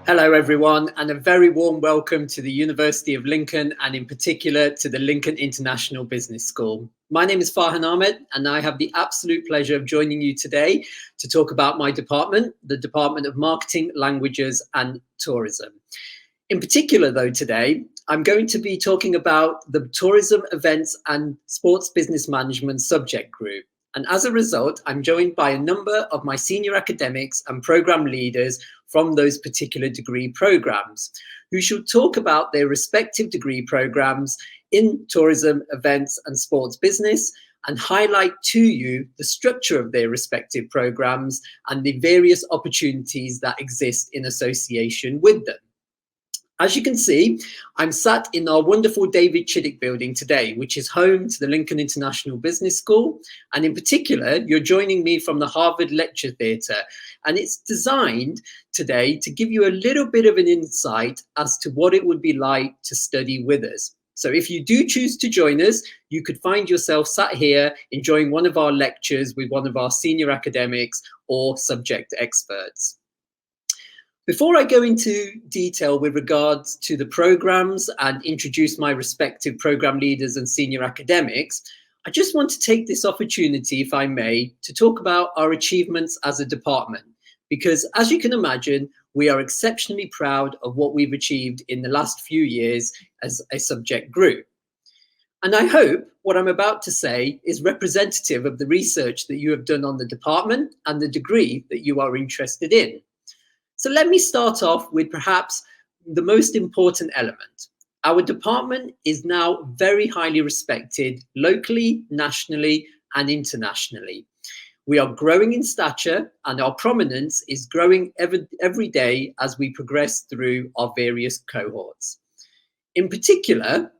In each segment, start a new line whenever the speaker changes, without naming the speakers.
Hello, everyone, and a very warm welcome to the University of Lincoln and in particular to the Lincoln International Business School. My name is Farhan Ahmed, and I have the absolute pleasure of joining you today to talk about my department, the Department of Marketing, Languages and Tourism. In particular, though, today, I'm going to be talking about the Tourism, Events and Sports Business Management subject group. And as a result, I'm joined by a number of my senior academics and program leaders from those particular degree programs, who shall talk about their respective degree programs in tourism, events and sports business, and highlight to you the structure of their respective programs and the various opportunities that exist in association with them. As you can see, I'm sat in our wonderful David Chiddick building today, which is home to the Lincoln International Business School. And in particular, you're joining me from the Harvard Lecture Theatre. And it's designed today to give you a little bit of an insight as to what it would be like to study with us. So if you do choose to join us, you could find yourself sat here enjoying one of our lectures with one of our senior academics or subject experts. Before I go into detail with regards to the programs and introduce my respective program leaders and senior academics, I just want to take this opportunity, if I may, to talk about our achievements as a department, because as you can imagine, we are exceptionally proud of what we've achieved in the last few years as a subject group. And I hope what I'm about to say is representative of the research that you have done on the department and the degree that you are interested in. So let me start off with perhaps the most important element. Our department is now very highly respected locally, nationally, and internationally. We are growing in stature and our prominence is growing every day as we progress through our various cohorts. In particular,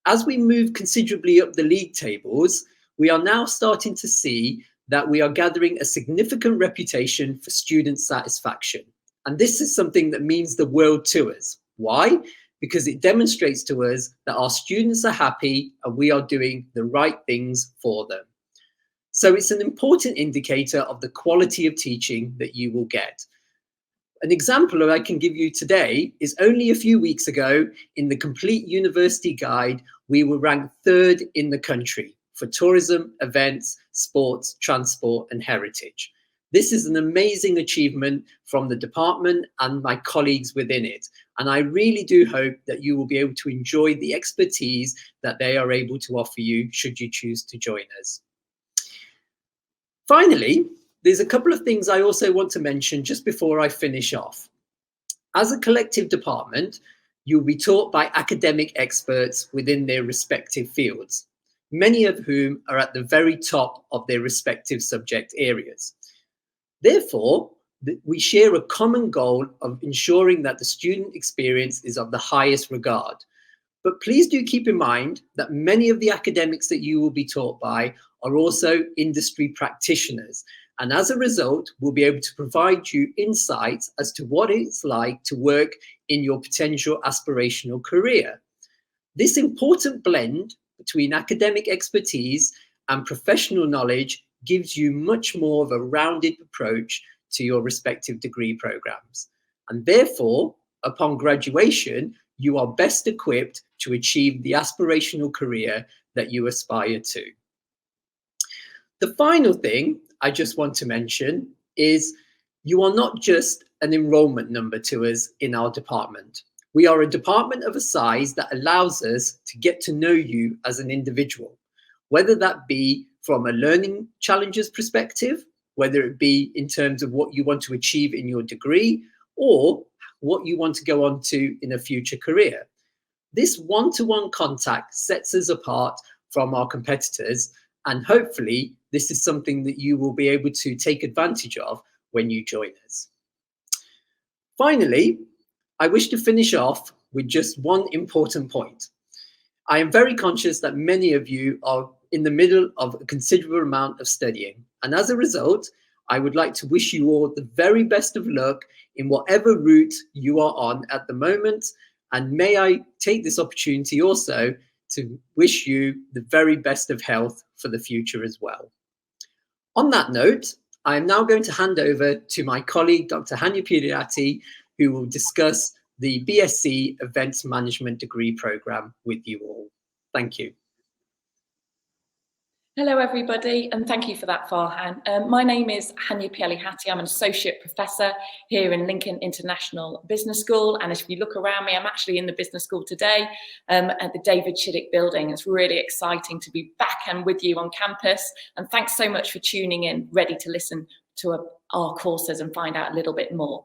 as we move considerably up the league tables, we are now starting to see that we are gathering a significant reputation for student satisfaction. And this is something that means the world to us. Why? Because it demonstrates to us that our students are happy and we are doing the right things for them. So it's an important indicator of the quality of teaching that you will get. An example I can give you today is only a few weeks ago in the Complete University Guide, we were ranked 3rd in the country for tourism, events, sports, transport and heritage. This is an amazing achievement from the department and my colleagues within it. And I really do hope that you will be able to enjoy the expertise that they are able to offer you should you choose to join us. Finally, there's a couple of things I also want to mention just before I finish off. As a collective department, you'll be taught by academic experts within their respective fields, many of whom are at the very top of their respective subject areas. Therefore, we share a common goal of ensuring that the student experience is of the highest regard. But please do keep in mind that many of the academics that you will be taught by are also industry practitioners. And as a result, we'll be able to provide you insights as to what it's like to work in your potential aspirational career. This important blend between academic expertise and professional knowledge gives you much more of a rounded approach to your respective degree programs. And therefore, upon graduation, you are best equipped to achieve the aspirational career that you aspire to. The final thing I just want to mention is you are not just an enrollment number to us in our department. We are a department of a size that allows us to get to know you as an individual, whether that be from a learning challenges perspective, whether it be in terms of what you want to achieve in your degree or what you want to go on to in a future career. This one-to-one contact sets us apart from our competitors, and hopefully this is something that you will be able to take advantage of when you join us. Finally, I wish to finish off with just one important point. I am very conscious that many of you are in the middle of a considerable amount of studying. And as a result, I would like to wish you all the very best of luck in whatever route you are on at the moment. And may I take this opportunity also to wish you the very best of health for the future as well. On that note, I am now going to hand over to my colleague, Dr. Hanya Piriati, who will discuss the BSc Events Management degree programme with you all. Thank you.
Hello everybody, and thank you for that, Farhan. My name is Hanya Pielihati. I'm an associate professor here in Lincoln International Business School, and if you look around me, I'm actually in the business school today at the David Chiddick building. It's really exciting to be back and with you on campus, and thanks so much for tuning in, ready to listen to our courses and find out a little bit more.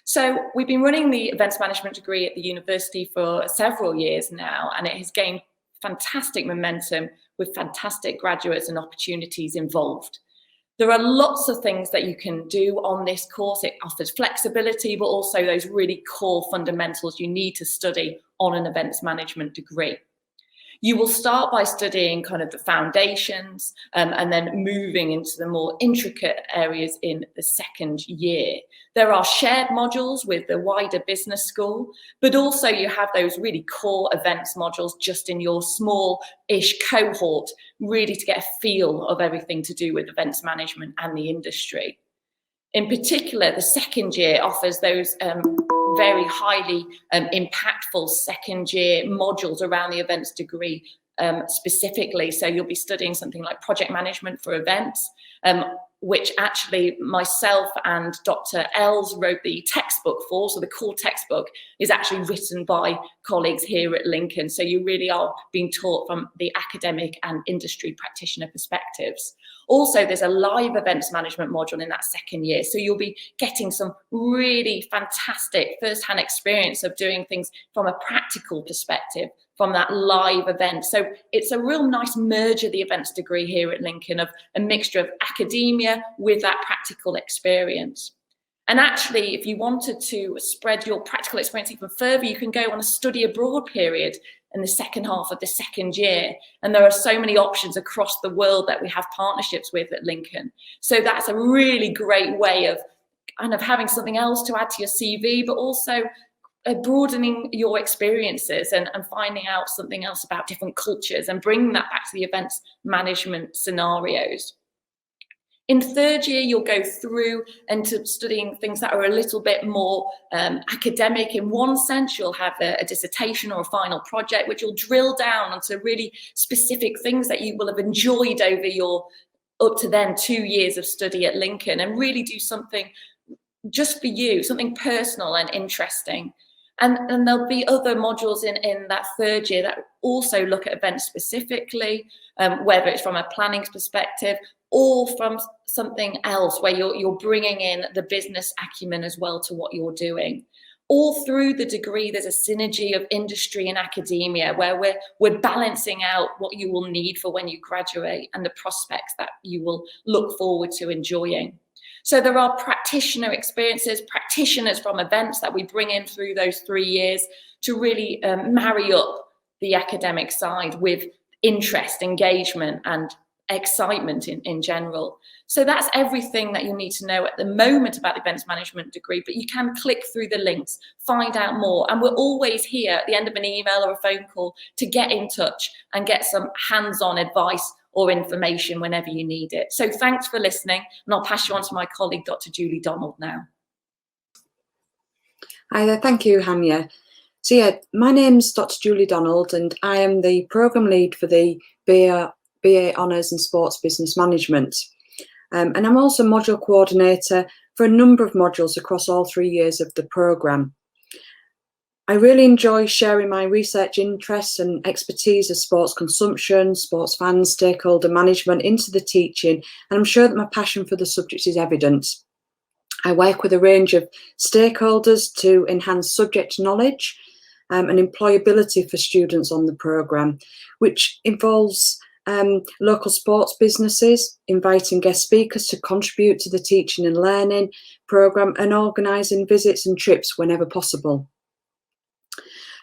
So we've been running the events management degree at the university for several years now, and it has gained fantastic momentum with fantastic graduates and opportunities involved. There are lots of things that you can do on this course. It offers flexibility, but also those really core fundamentals you need to study on an events management degree. You will start by studying kind of the foundations and then moving into the more intricate areas in the second year. There are shared modules with the wider business school, but also you have those really core events modules just in your small-ish cohort, really to get a feel of everything to do with events management and the industry. In particular, the second year offers those very highly impactful second year modules around the events degree specifically. So you'll be studying something like project management for events, which actually myself and Dr. Els wrote the textbook for. So the core textbook is actually written by colleagues here at Lincoln. So you really are being taught from the academic and industry practitioner perspectives. Also, there's a live events management module in that second year. So you'll be getting some really fantastic first-hand experience of doing things from a practical perspective, from that live event. So it's a real nice merge of the events degree here at Lincoln, of a mixture of academia with that practical experience. And actually, if you wanted to spread your practical experience even further, you can go on a study abroad period in the second half of the second year. And there are so many options across the world that we have partnerships with at Lincoln. So that's a really great way of kind of having something else to add to your CV, but also broadening your experiences and finding out something else about different cultures and bringing that back to the events management scenarios. In third year, you'll go through into studying things that are a little bit more academic. In one sense, you'll have a dissertation or a final project, which will drill down onto really specific things that you will have enjoyed over your up to then 2 years of study at Lincoln, and really do something just for you, something personal and interesting. And there'll be other modules in that third year that also look at events specifically, whether it's from a planning perspective or from something else where you're bringing in the business acumen as well to what you're doing. All through the degree, there's a synergy of industry and academia where we're balancing out what you will need for when you graduate and the prospects that you will look forward to enjoying. So there are practitioner experiences, practitioners from events that we bring in through those 3 years to really marry up the academic side with interest, engagement, and excitement in general. So that's everything that you need to know at the moment about the events management degree, but you can click through the links, find out more. And we're always here at the end of an email or a phone call to get in touch and get some hands-on advice or information whenever you need it. So thanks for listening, and I'll pass you on to my colleague, Dr. Julie Donald now.
Hi there, thank you, Hanya. So yeah, my name's Dr. Julie Donald, and I am the programme lead for the BA Honours in Sports Business Management. And I'm also module coordinator for a number of modules across all 3 years of the programme. I really enjoy sharing my research interests and expertise of sports consumption, sports fans, stakeholder management into the teaching, and I'm sure that my passion for the subject is evident. I work with a range of stakeholders to enhance subject knowledge and employability for students on the programme, which involves local sports businesses, inviting guest speakers to contribute to the teaching and learning programme, and organising visits and trips whenever possible.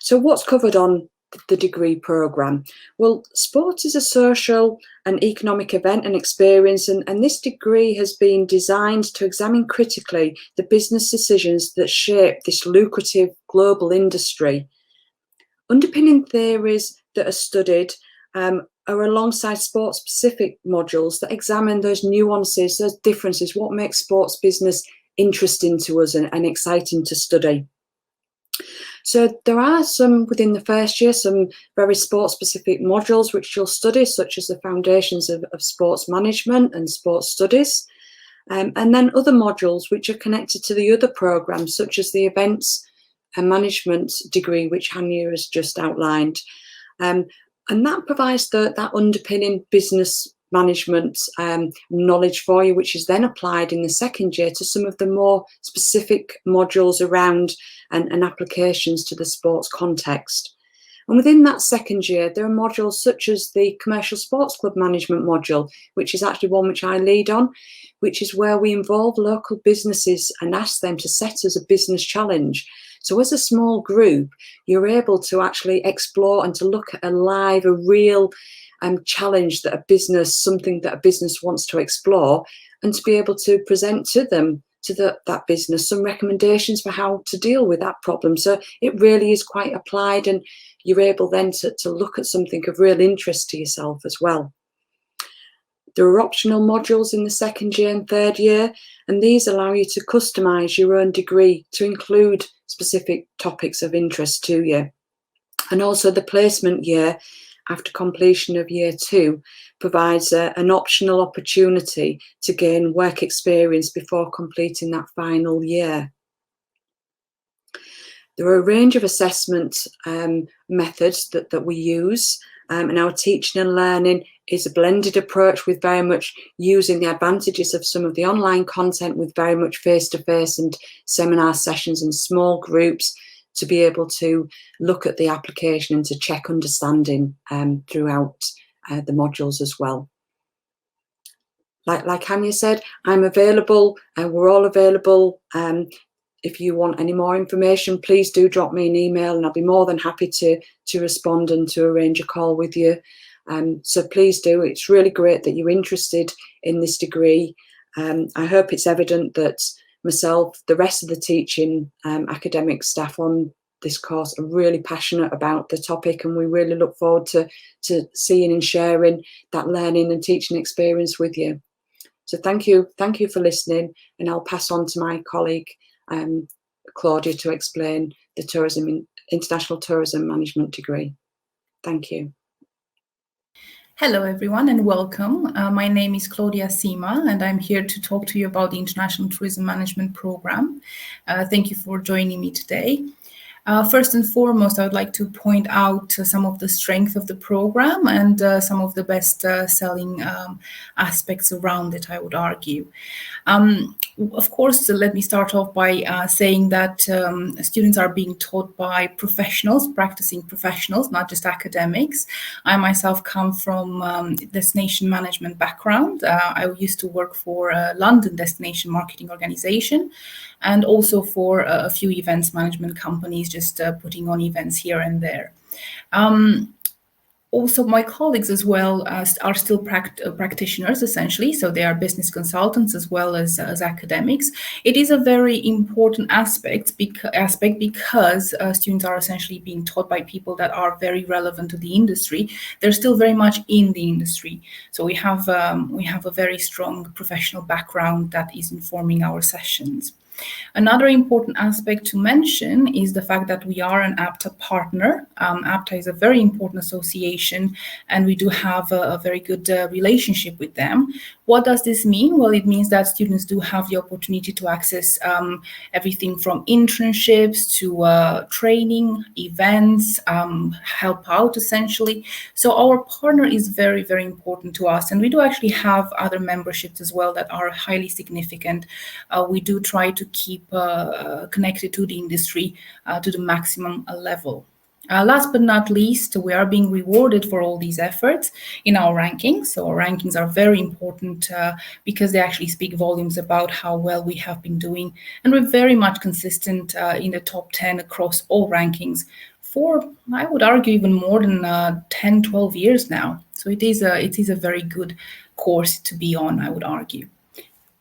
So what's covered on the degree programme? Well, sport is a social and economic event and experience, and this degree has been designed to examine critically the business decisions that shape this lucrative global industry. Underpinning theories that are studied are alongside sports-specific modules that examine those nuances, those differences, what makes sports business interesting to us and exciting to study. So there are some within the first year, some very sports-specific modules which you'll study, such as the foundations of sports management and sports studies. And then other modules which are connected to the other programmes, such as the events and management degree, which Hanya has just outlined. And that provides that underpinning business management knowledge for you, which is then applied in the second year to some of the more specific modules around and applications to the sports context. And within that second year, there are modules such as the Commercial Sports Club Management module, which is actually one which I lead on, which is where we involve local businesses and ask them to set us a business challenge. So as a small group, you're able to actually explore and to look at a real challenge that something that a business wants to explore, and to be able to present to them, to that business, some recommendations for how to deal with that problem. So it really is quite applied, and you're able then to look at something of real interest to yourself as well. There are optional modules in the second year and third year, and these allow you to customise your own degree to include specific topics of interest to you. And also the placement year, after completion of year 2, provides an optional opportunity to gain work experience before completing that final year. There are a range of assessment methods that we use, and our teaching and learning is a blended approach, with very much using the advantages of some of the online content, with very much face-to-face and seminar sessions and small groups, to be able to look at the application and to check understanding throughout the modules as well. Like Hanya said, I'm available, and we're all available. If you want any more information, please do drop me an email, and I'll be more than happy to respond and to arrange a call with you. So please do. It's really great that you're interested in this degree. I hope it's evident that myself, the rest of the teaching academic staff on this course, are really passionate about the topic, and we really look forward to seeing and sharing that learning and teaching experience with you. So thank you for listening, and I'll pass on to my colleague Claudia to explain the International Tourism Management degree. Thank you.
Hello everyone and welcome. My name is Claudia Sima, and I'm here to talk to you about the International Tourism Management Program. Thank you for joining me today. First and foremost, I would like to point out some of the strength of the program and some of the best selling aspects around it, I would argue. Of course, let me start off by saying that students are being taught by professionals, practicing professionals, not just academics. I myself come from destination management background. I used to work for a London destination marketing organization, and also for a few events management companies, just putting on events here and there. Also, my colleagues as well are still practitioners, essentially, so they are business consultants as well as academics. It is a very important aspect because students are essentially being taught by people that are very relevant to the industry. They're still very much in the industry, so we have a very strong professional background that is informing our sessions. Another important aspect to mention is the fact that we are an APTA partner. APTA is a very important association, and we do have a very good relationship with them. What does this mean? Well, it means that students do have the opportunity to access everything from internships to training, events, help out essentially. So our partner is very, very important to us, and we do actually have other memberships as well that are highly significant. We do try to keep connected to the industry to the maximum level. Last but not least, we are being rewarded for all these efforts in our rankings. So our rankings are very important because they actually speak volumes about how well we have been doing. And we're very much consistent in the top 10 across all rankings for, I would argue, even more than 10, 12 years now. So it is a very good course to be on, I would argue.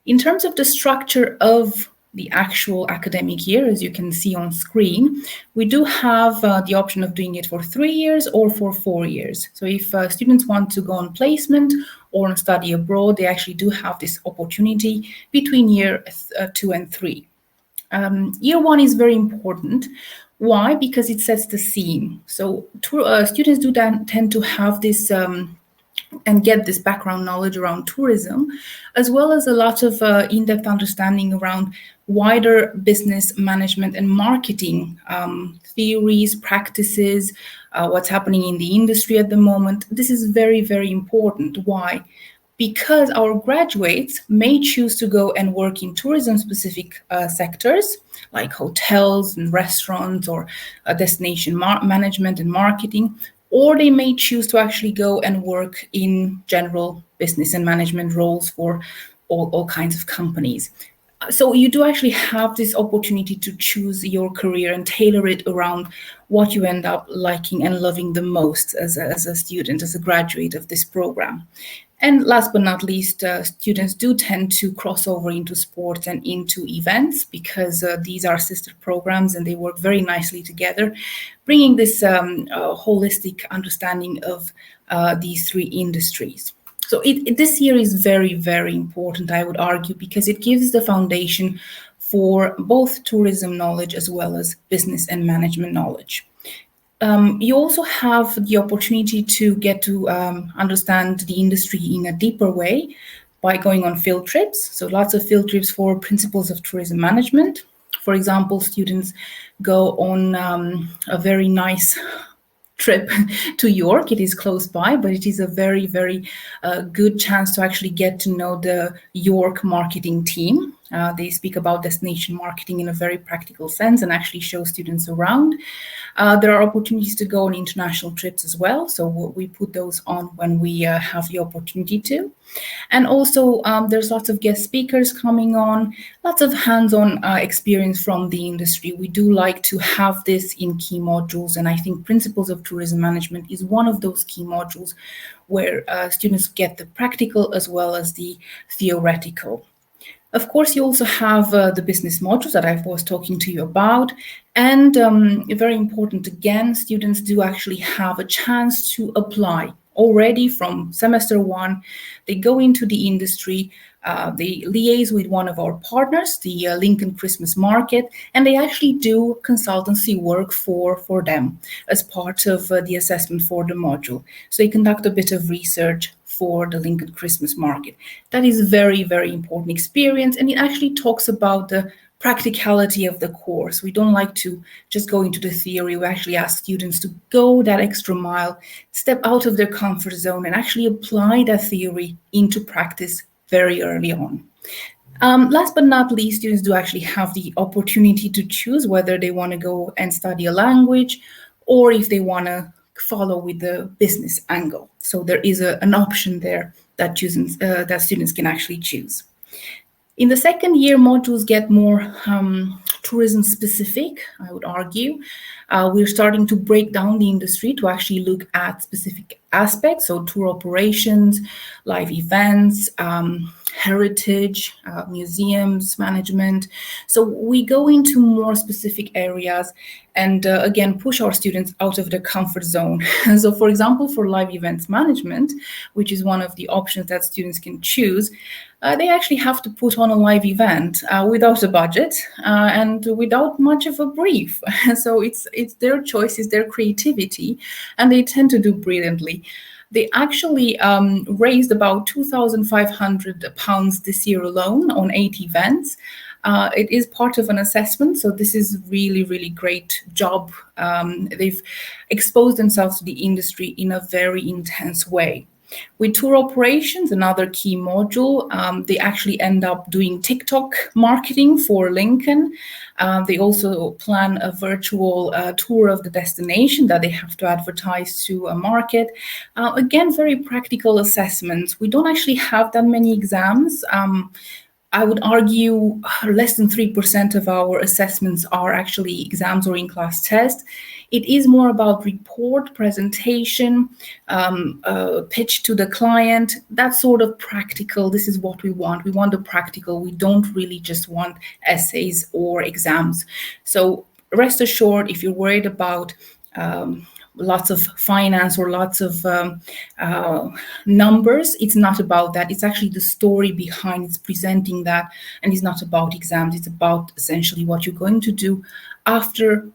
In terms of the structure of the actual academic year, as you can see on screen, we do have the option of doing it for 3 years or for 4 years. So if students want to go on placement or on study abroad, they actually do have this opportunity between year 2 and 3. Year 1 is very important. Why? Because it sets the scene. So students do tend to have this and get this background knowledge around tourism, as well as a lot of in-depth understanding around wider business management and marketing theories, practices, what's happening in the industry at the moment. This is very, very important. Why? Because our graduates may choose to go and work in tourism-specific sectors, like hotels and restaurants or destination management and marketing, or they may choose to actually go and work in general business and management roles for all kinds of companies. So you do actually have this opportunity to choose your career and tailor it around what you end up liking and loving the most as a student, as a graduate of this program. And last but not least, students do tend to cross over into sports and into events, because these are sister programs and they work very nicely together, bringing this holistic understanding of these 3 industries. So this year is very, very important, I would argue, because it gives the foundation for both tourism knowledge as well as business and management knowledge. You also have the opportunity to get to understand the industry in a deeper way by going on field trips. So lots of field trips for principles of tourism management. For example, students go on a very nice trip to York. It is close by, but it is a very, very good chance to actually get to know the York marketing team. They speak about destination marketing in a very practical sense and actually show students around. There are opportunities to go on international trips as well. So we put those on when we have the opportunity to. And also there's lots of guest speakers coming on, lots of hands-on experience from the industry. We do like to have this in key modules. And I think Principles of Tourism Management is one of those key modules where students get the practical as well as the theoretical. Of course, you also have the business modules that I was talking to you about. And very important, again, students do actually have a chance to apply already from semester 1. They go into the industry, they liaise with one of our partners, the Lincoln Christmas Market, and they actually do consultancy work for them as part of the assessment for the module. So they conduct a bit of research for the Lincoln Christmas Market. That is very, very important experience, and it actually talks about the practicality of the course. We don't like to just go into the theory. We actually ask students to go that extra mile, step out of their comfort zone, and actually apply that theory into practice very early on. Last but not least, students do actually have the opportunity to choose whether they want to go and study a language or if they want to follow with the business angle. So there is an option there that students can actually choose. In the second year, modules get more tourism specific, I would argue. We're starting to break down the industry to actually look at specific aspects, so tour operations, live events, heritage, museums, management. So we go into more specific areas and again, push our students out of their comfort zone. So for example, for live events management, which is one of the options that students can choose, they actually have to put on a live event without a budget and without much of a brief. So it's their choice, it's their creativity, and they tend to do brilliantly. They actually raised about £2,500 this year alone on 8 events. It is part of an assessment, so this is really, really great job. They've exposed themselves to the industry in a very intense way. With tour operations, another key module, they actually end up doing TikTok marketing for Lincoln. They also plan a virtual tour of the destination that they have to advertise to a market. Again, very practical assessments. We don't actually have that many exams. I would argue less than 3% of our assessments are actually exams or in-class tests. It is more about report, presentation, pitch to the client, that sort of practical. This is what we want. We want the practical. We don't really just want essays or exams. So rest assured, if you're worried about lots of finance or lots of numbers, it's not about that. It's actually the story behind it's presenting that, and it's not about exams. It's about essentially what you're going to do after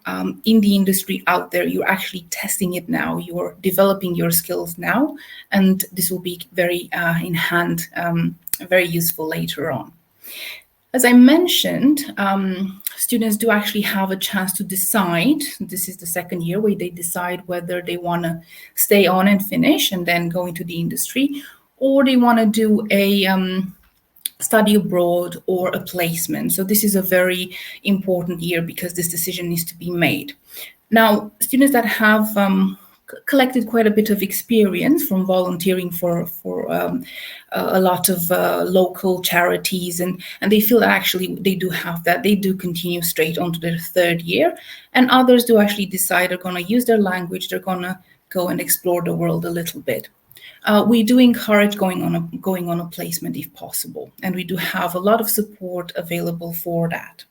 in the industry out there. You're actually testing it now. You're developing your skills now, and this will be very in hand, very useful later on. As I mentioned, students do actually have a chance to decide. This is the second year where they decide whether they want to stay on and finish and then go into the industry, or they want to do a study abroad or a placement. So this is a very important year because this decision needs to be made. Now, students that have collected quite a bit of experience from volunteering for a lot of local charities, and they feel that actually they do have that. They do continue straight on to their third year, and others do actually decide they're going to use their language, they're going to go and explore the world a little bit. We do encourage going on a placement if possible, and we do have a lot of support available for that.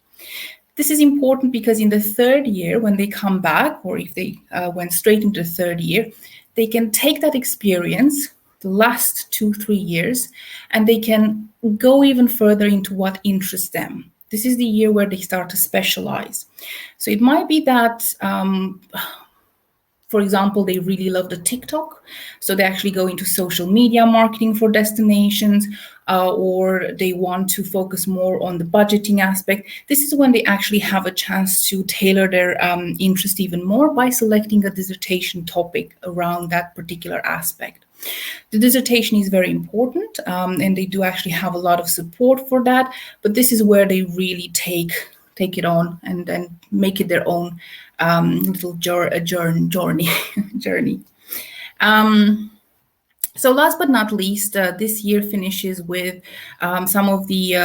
This is important because in the third year, when they come back, or if they went straight into the third year, they can take that experience, the last 2-3 years, and they can go even further into what interests them. This is the year where they start to specialize. So it might be that, for example, they really love the TikTok, so they actually go into social media marketing for destinations, or they want to focus more on the budgeting aspect. This is when they actually have a chance to tailor their interest even more by selecting a dissertation topic around that particular aspect. The dissertation is very important, and they do actually have a lot of support for that, but this is where they really take it on and then make it their own little journey. So last but not least, this year finishes with some of the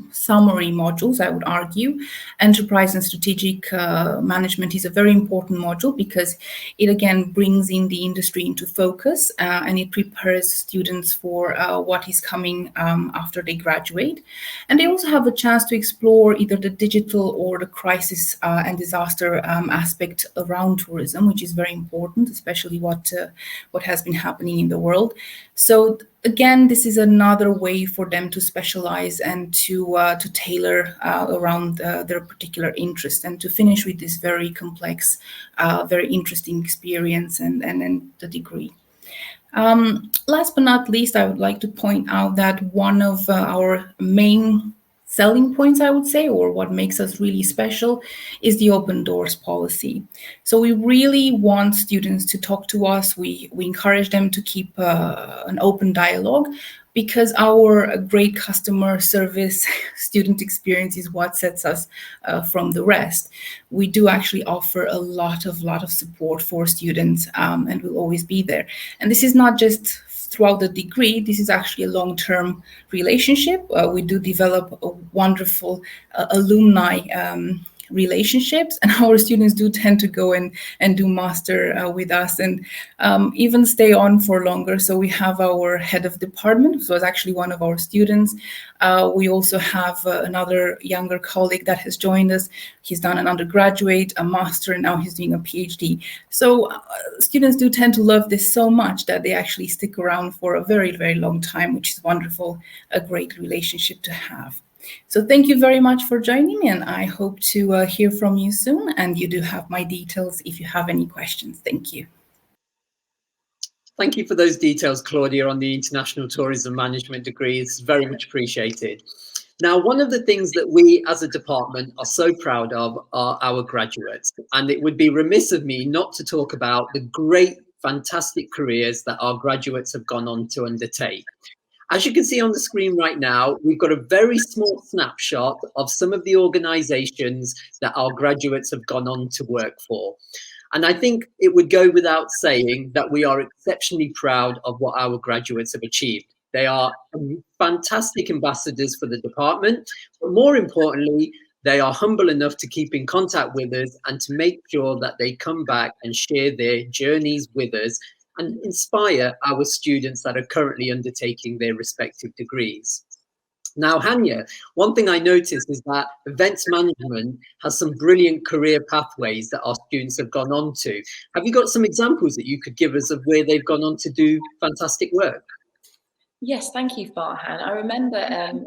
summary modules, I would argue. Enterprise and strategic management is a very important module because it again brings in the industry into focus, and it prepares students for what is coming after they graduate. And they also have a chance to explore either the digital or the crisis and disaster aspect around tourism, which is very important, especially what has been happening in the world. So again, this is another way for them to specialize and to tailor around their particular interest, and to finish with this very complex, very interesting experience and the degree. Last but not least, I would like to point out that one of our main selling points, I would say, or what makes us really special, is the open doors policy. So we really want students to talk to us. We encourage them to keep an open dialogue, because our great customer service student experience is what sets us from the rest. We do actually offer a lot of support for students, and we'll always be there. And this is not just throughout the degree, this is actually a long-term relationship. We do develop a wonderful alumni relationships, and our students do tend to go and do master with us, and even stay on for longer. So we have our head of department, who was actually one of our students. We also have another younger colleague that has joined us. He's done an undergraduate, a master, and now he's doing a PhD. So students do tend to love this so much that they actually stick around for a very, very long time, which is wonderful, a great relationship to have. So thank you very much for joining me, and I hope to hear from you soon. And you do have my details if you have any questions. Thank you.
Thank you for those details, Claudia, on the International Tourism Management degree. It's very much appreciated. Now, one of the things that we as a department are so proud of are our graduates, and it would be remiss of me not to talk about the great, fantastic careers that our graduates have gone on to undertake. As you can see on the screen right now, we've got a very small snapshot of some of the organizations that our graduates have gone on to work for. And I think it would go without saying that we are exceptionally proud of what our graduates have achieved. They are fantastic ambassadors for the department, but more importantly, they are humble enough to keep in contact with us and to make sure that they come back and share their journeys with us and inspire our students that are currently undertaking their respective degrees. Now, Hanya, one thing I noticed is that events management has some brilliant career pathways that our students have gone on to. Have you got some examples that you could give us of where they've gone on to do fantastic work?
Yes, thank you, Farhan. I remember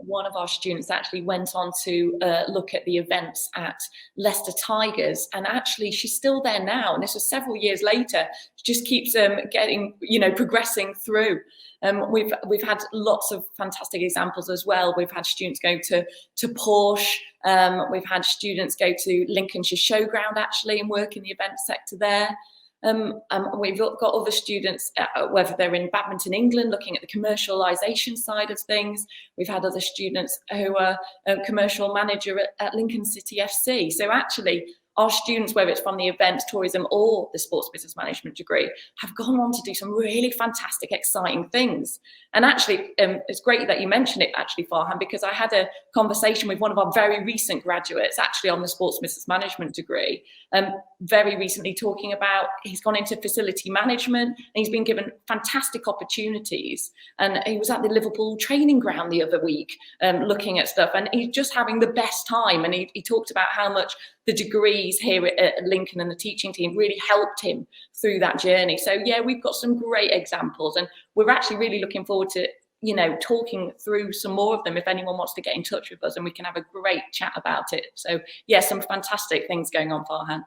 one of our students actually went on to look at the events at Leicester Tigers, and actually she's still there now, and this was several years later. She just keeps getting, progressing through. We've had lots of fantastic examples as well. We've had students go to Porsche. We've had students go to Lincolnshire Showground actually and work in the event sector there. We've got other students, whether they're in Badminton England, looking at the commercialisation side of things. We've had other students who are a commercial manager at Lincoln City FC. So actually, our students, whether it's from the events, tourism, or the sports business management degree, have gone on to do some really fantastic, exciting things. And actually, it's great that you mentioned it, actually, Farhan, because I had a conversation with one of our very recent graduates, actually on the sports business management degree, very recently talking about he's gone into facility management and he's been given fantastic opportunities. And he was at the Liverpool training ground the other week looking at stuff, and he's just having the best time. And he talked about how much the degrees here at Lincoln and the teaching team really helped him through that journey. So yeah, we've got some great examples, and we're actually really looking forward to talking through some more of them if anyone wants to get in touch with us, and we can have a great chat about it. So yeah, some fantastic things going on, Farhan.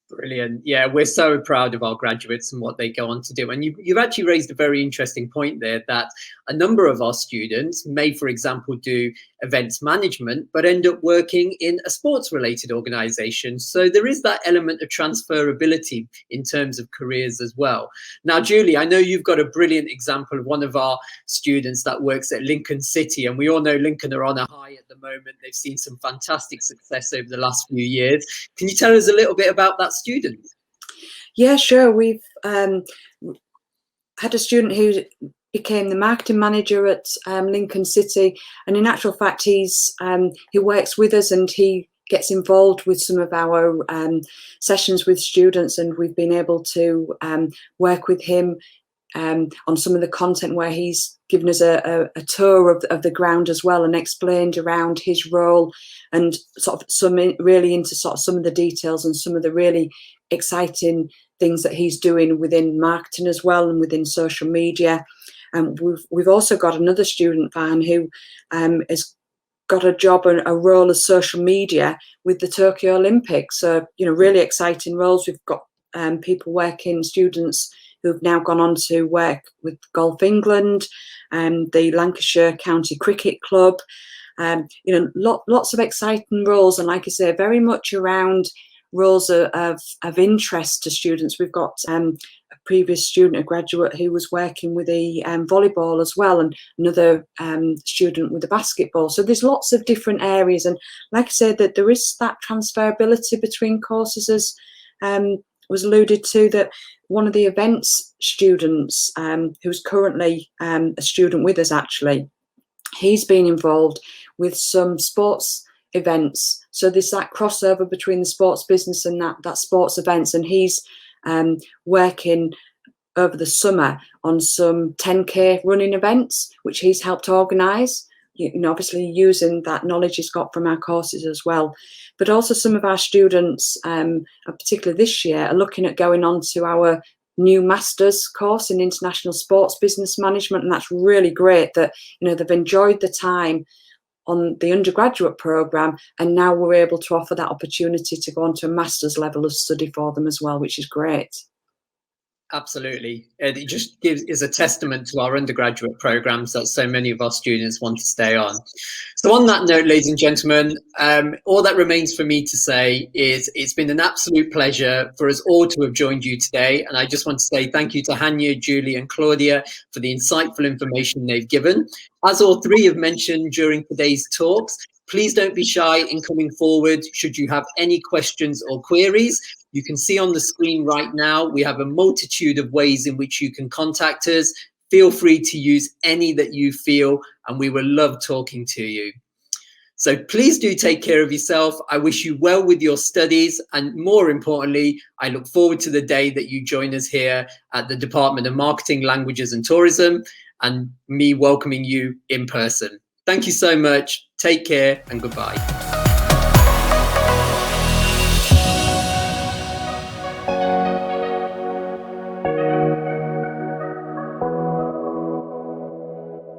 Brilliant. Yeah, we're so proud of our graduates and what they go on to do. And you've actually raised a very interesting point there, that a number of our students may, for example, do events management, but end up working in a sports related organization. So there is that element of transferability in terms of careers as well. Now, Julie, I know you've got a brilliant example of one of our students that works at Lincoln City, and we all know Lincoln are on a high at the moment. They've seen some fantastic success over the last few years. Can you tell us a little bit about that student?
Yeah, sure. We've had a student who became the marketing manager at Lincoln City, and in actual fact he works with us and he gets involved with some of our sessions with students, and we've been able to work with him on some of the content where he's given us a tour of the ground as well, and explained around his role and sort of really into sort of some of the details and some of the really exciting things that he's doing within marketing as well and within social media. And we've also got another student, Van, who has got a job and a role as social media with the Tokyo Olympics. So, really exciting roles. We've got students who've now gone on to work with Golf England and the Lancashire County Cricket Club. Lots of exciting roles. And like I say, very much around roles of interest to students. We've got a previous student, a graduate, who was working with the volleyball as well, and another student with the basketball. So there's lots of different areas. And like I said, that there is that transferability between courses, as was alluded to, that one of the events students, who's currently a student with us actually, he's been involved with some sports events. So there's that crossover between the sports business and that sports events, and he's working over the summer on some 10K running events, which he's helped organise, obviously using that knowledge he's got from our courses as well. But also some of our students, particularly this year, are looking at going on to our new master's course in international sports business management, and that's really great that they've enjoyed the time on the undergraduate programme, and now we're able to offer that opportunity to go on to a master's level of study for them as well, which is great.
Absolutely. It just is a testament to our undergraduate programs that so many of our students want to stay on. So on that note, ladies and gentlemen, all that remains for me to say is it's been an absolute pleasure for us all to have joined you today. And I just want to say thank you to Hanya, Julie and Claudia for the insightful information they've given. As all three have mentioned during today's talks, please don't be shy in coming forward should you have any questions or queries. You can see on the screen right now, we have a multitude of ways in which you can contact us. Feel free to use any that you feel, and we will love talking to you. So please do take care of yourself. I wish you well with your studies, and more importantly, I look forward to the day that you join us here at the Department of Marketing, Languages and Tourism, and me welcoming you in person. Thank you so much. Take care and goodbye.